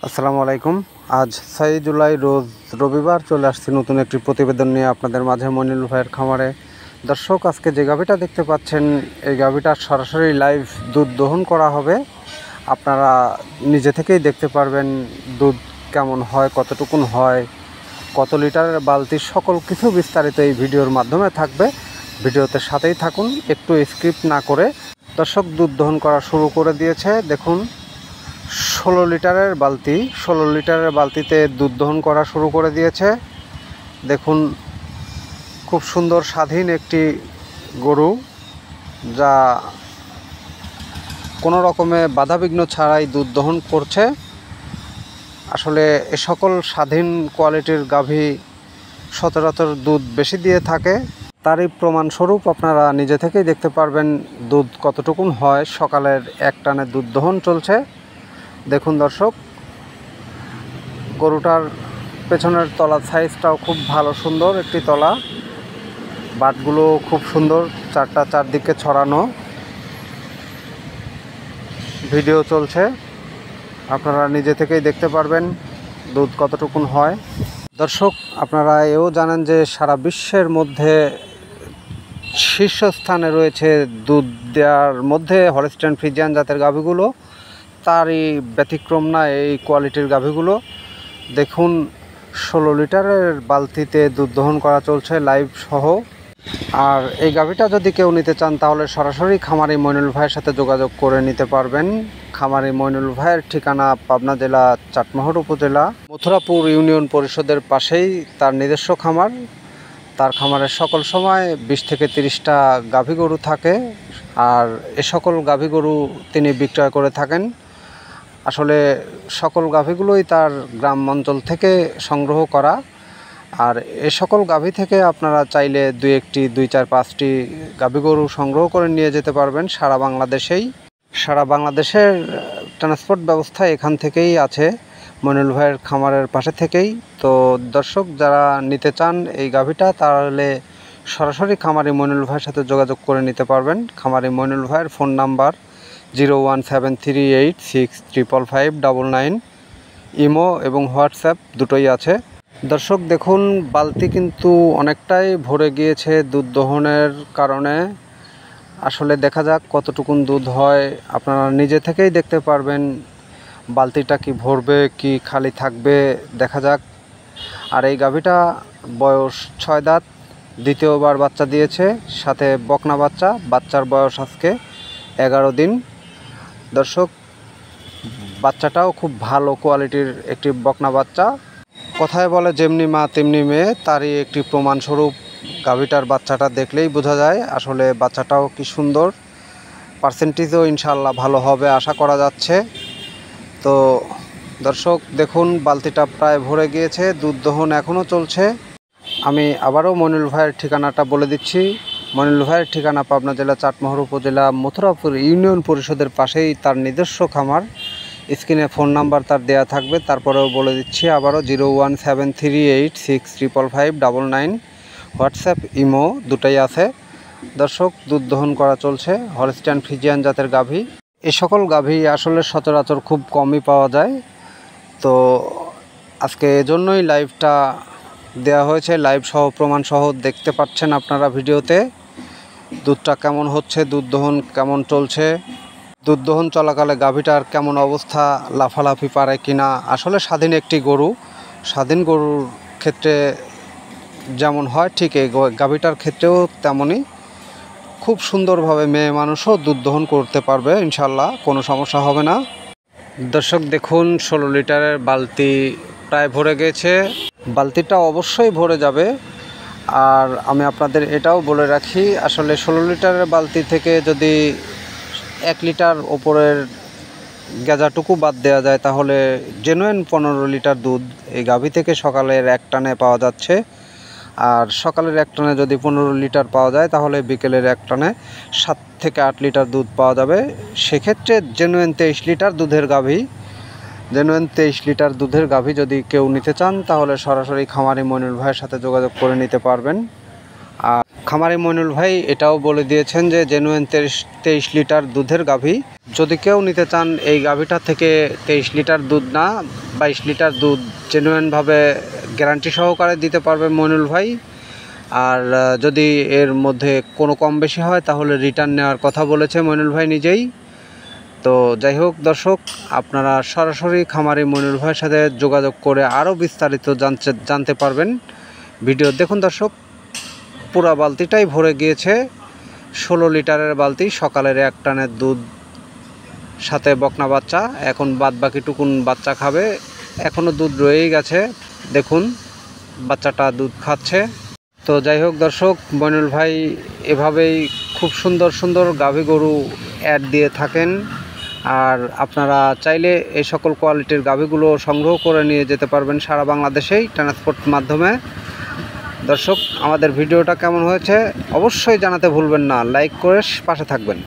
আসসালামু আলাইকুম। আজ 6 জুলাই রোজ রবিবার চলে আসছি নতুন একটি প্রতিবেদন নিয়ে আপনাদের মাঝে মনিরুল ভাইয়ের খামারে। দর্শক, আজকে যে গাভীটা দেখতে পাচ্ছেন এই গাভীটার সরাসরি লাইভ দুধ দহন করা হবে। আপনারা নিজে থেকেই দেখতে পারবেন দুধ কেমন হয়, কতটুকুন হয়, কত লিটারের বালতি, সকল কিছু বিস্তারিত এই ভিডিওর মাধ্যমে থাকবে। ভিডিওতে সাথেই থাকুন, একটু স্কিপ না করে। দর্শক, দুধ দহন করা শুরু করে দিয়েছে। দেখুন 16 লিটারের বালতি, 16 লিটারের বালতিতে দুধ দহন করা শুরু করে দিয়েছে। দেখুন খুব সুন্দর স্বাধীন একটি গরু, যা কোনো রকমে বাধাবিঘ্ন ছাড়াই দুধ দহন করছে। আসলে এ সকল স্বাধীন কোয়ালিটির গাভী সচরাচর দুধ বেশি দিয়ে থাকে। তারই প্রমাণস্বরূপ আপনারা নিজে থেকেই দেখতে পারবেন দুধ কতটুকুন হয়। সকালের এক টানে দুধ দহন চলছে। দেখুন দর্শক, গরুটার পেছনের তলার সাইজটাও খুব ভালো, সুন্দর একটি তলা। বাটগুলো খুব সুন্দর, চারদিকে ছড়ানো। ভিডিও চলছে, আপনারা নিজে থেকেই দেখতে পারবেন দুধ কতটুকুন হয়। দর্শক, আপনারা এও জানেন যে সারা বিশ্বের মধ্যে শীর্ষস্থানে রয়েছে দুধ দেওয়ার মধ্যে হলস্টাইন ফ্রিজিয়ান জাতের গাভীগুলো। তারই ব্যতিক্রম না এই কোয়ালিটির গাভীগুলো। দেখুন 16 লিটারের বালতিতে দুধ দহন করা চলছে লাইভ সহ। আর এই গাভীটা যদি কেউ নিতে চান তাহলে সরাসরি খামারি মইনুল ভাইয়ের সাথে যোগাযোগ করে নিতে পারবেন। খামারি মইনুল ভাইয়ের ঠিকানা পাবনা জেলা চাটমোহর উপজেলা মথুরাপুর ইউনিয়ন পরিষদের পাশেই তার নিজস্ব খামার। তার খামারের সকল সময় 20 থেকে 30টা গাভী গরু থাকে, আর এ সকল গাভী গরু তিনি বিক্রয় করে থাকেন। আসলে সকল গাভীগুলোই তার গ্রাম অঞ্চল থেকে সংগ্রহ করা। আর এ সকল গাভী থেকে আপনারা চাইলে 2-4-5টি গাভী গরু সংগ্রহ করে নিয়ে যেতে পারবেন সারা বাংলাদেশেই। সারা বাংলাদেশের ট্রান্সপোর্ট ব্যবস্থা এখান থেকেই আছে, মইনুল ভাইয়ের খামারের পাশে থেকেই। তো দর্শক, যারা নিতে চান এই গাভীটা তাহলে সরাসরি খামারি মইনুল ভাইয়ের সাথে যোগাযোগ করে নিতে পারবেন। খামারি মইনুল ভাইয়ের ফোন নাম্বার 01738655599। ইমো এবং হোয়াটসঅ্যাপ দুটোই আছে। দর্শক দেখুন, বালতি কিন্তু অনেকটাই ভরে গিয়েছে দুধ দহনের কারণে। আসলে দেখা যাক কতটুকুন দুধ হয়, আপনারা নিজে থেকেই দেখতে পারবেন বালতিটা কি ভরবে কি খালি থাকবে, দেখা যাক। আর এই গাভীটা বয়স 6 দাঁত, দ্বিতীয়বার বাচ্চা দিয়েছে, সাথে বকনা বাচ্চা। বাচ্চার বয়স আজকে 11 দিন। দর্শক, বাচ্চাটাও খুব ভালো কোয়ালিটির একটি বকনা বাচ্চা। কথায় বলে যেমনি মা তেমনি মেয়ে, তারই একটি প্রমাণস্বরূপ গাভীটার বাচ্চাটা দেখলেই বোঝা যায়। আসলে বাচ্চাটাও কি সুন্দর, পার্সেন্টেজও ইনশাল্লাহ ভালো হবে আশা করা যাচ্ছে। তো দর্শক দেখুন, বালতিটা প্রায় ভরে গিয়েছে, দুধ দহন এখনও চলছে। আমি আবারও মইনুল ভাইয়ের ঠিকানাটা বলে দিচ্ছি। মইনুল ভাইয়ের ঠিকানা পাবনা জেলা চাটমোহর উপজেলা মথুরাপুর ইউনিয়ন পরিষদের পাশেই তার নিজস্ব খামার। স্ক্রিনে ফোন নাম্বার তার দেয়া থাকবে, তারপরেও বলে দিচ্ছি আবারও 01738655599। হোয়াটসঅ্যাপ ইমো দুটাই আছে। দর্শক, দুধ দহন করা চলছে হলস্টাইন ফ্রিজিয়ান জাতের গাভী। এ সকল গাভী আসলে সচরাচর খুব কমই পাওয়া যায়। তো আজকে এজন্যই লাইভটা দেওয়া হয়েছে, লাইভ সহ প্রমাণ সহ দেখতে পাচ্ছেন আপনারা ভিডিওতে দুধটা কেমন হচ্ছে, দুধ দহন কেমন চলছে, দুধ দহন চলাকালে গাভীটার কেমন অবস্থা, লাফালাফি পারে কিনা। আসলে স্বাধীন একটি গরু, স্বাধীন গরুর ক্ষেত্রে যেমন হয় ঠিক এই গাভীটার ক্ষেত্রেও তেমনই খুব সুন্দরভাবে মেয়ে মানুষও দুধ দহন করতে পারবে ইনশাল্লাহ, কোনো সমস্যা হবে না। দর্শক দেখুন, 16 লিটারের বালতি প্রায় ভরে গেছে। বালতিটা অবশ্যই ভরে যাবে। আর আমি আপনাদের এটাও বলে রাখি, আসলে 16 লিটারের বালতি থেকে যদি 1 লিটার ওপরের গেজাটুকু বাদ দেওয়া যায় তাহলে জেনুইন 15 লিটার দুধ এই গাভী থেকে সকালের এক টানে পাওয়া যাচ্ছে। আর সকালের এক টানে যদি 15 লিটার পাওয়া যায় তাহলে বিকেলের এক টানে 7 থেকে 8 লিটার দুধ পাওয়া যাবে। সেক্ষেত্রে জেনুইন 23 লিটার দুধের গাভী, জেনুইন 23 লিটার দুধের গাভী যদি কেউ নিতে চান তাহলে সরাসরি খামারি মইনুল ভাইয়ের সাথে যোগাযোগ করে নিতে পারবেন। আর খামারি মইনুল ভাই এটাও বলে দিয়েছেন যে জেনুইন 23 লিটার দুধের গাভী। যদি কেউ নিতে চান এই গাভীটা থেকে 23 লিটার দুধ না 22 লিটার দুধ জেনুইনভাবে গ্যারান্টি সহকারে দিতে পারবে মইনুল ভাই। আর যদি এর মধ্যে কোনো কম বেশি হয় তাহলে রিটার্ন নেওয়ার কথা বলেছে মইনুল ভাই নিজেই। তো যাই হোক দর্শক, আপনারা সরাসরি খামারি মইনুল ভাইয়ের সাথে যোগাযোগ করে আরও বিস্তারিত জানতে পারবেন। ভিডিও দেখুন দর্শক, পুরা বালতিটাই ভরে গিয়েছে, 16 লিটারের বালতি। সকালের 1 টানের দুধ, সাথে বকনা বাচ্চা। এখন বাদ বাকি টুকুন বাচ্চা খাবে, এখনও দুধ রয়েই গেছে। দেখুন বাচ্চাটা দুধ খাচ্ছে। তো যাই হোক দর্শক, মইনুল ভাই এভাবেই খুব সুন্দর সুন্দর গাভী গরু অ্যাড দিয়ে থাকেন। আর আপনারা চাইলে এই সকল কোয়ালিটির গাভীগুলো সংগ্রহ করে নিয়ে যেতে পারবেন সারা বাংলাদেশেই ট্রান্সপোর্ট মাধ্যমে। দর্শক, আমাদের ভিডিওটা কেমন হয়েছে অবশ্যই জানাতে ভুলবেন না, লাইক করে পাশে থাকবেন।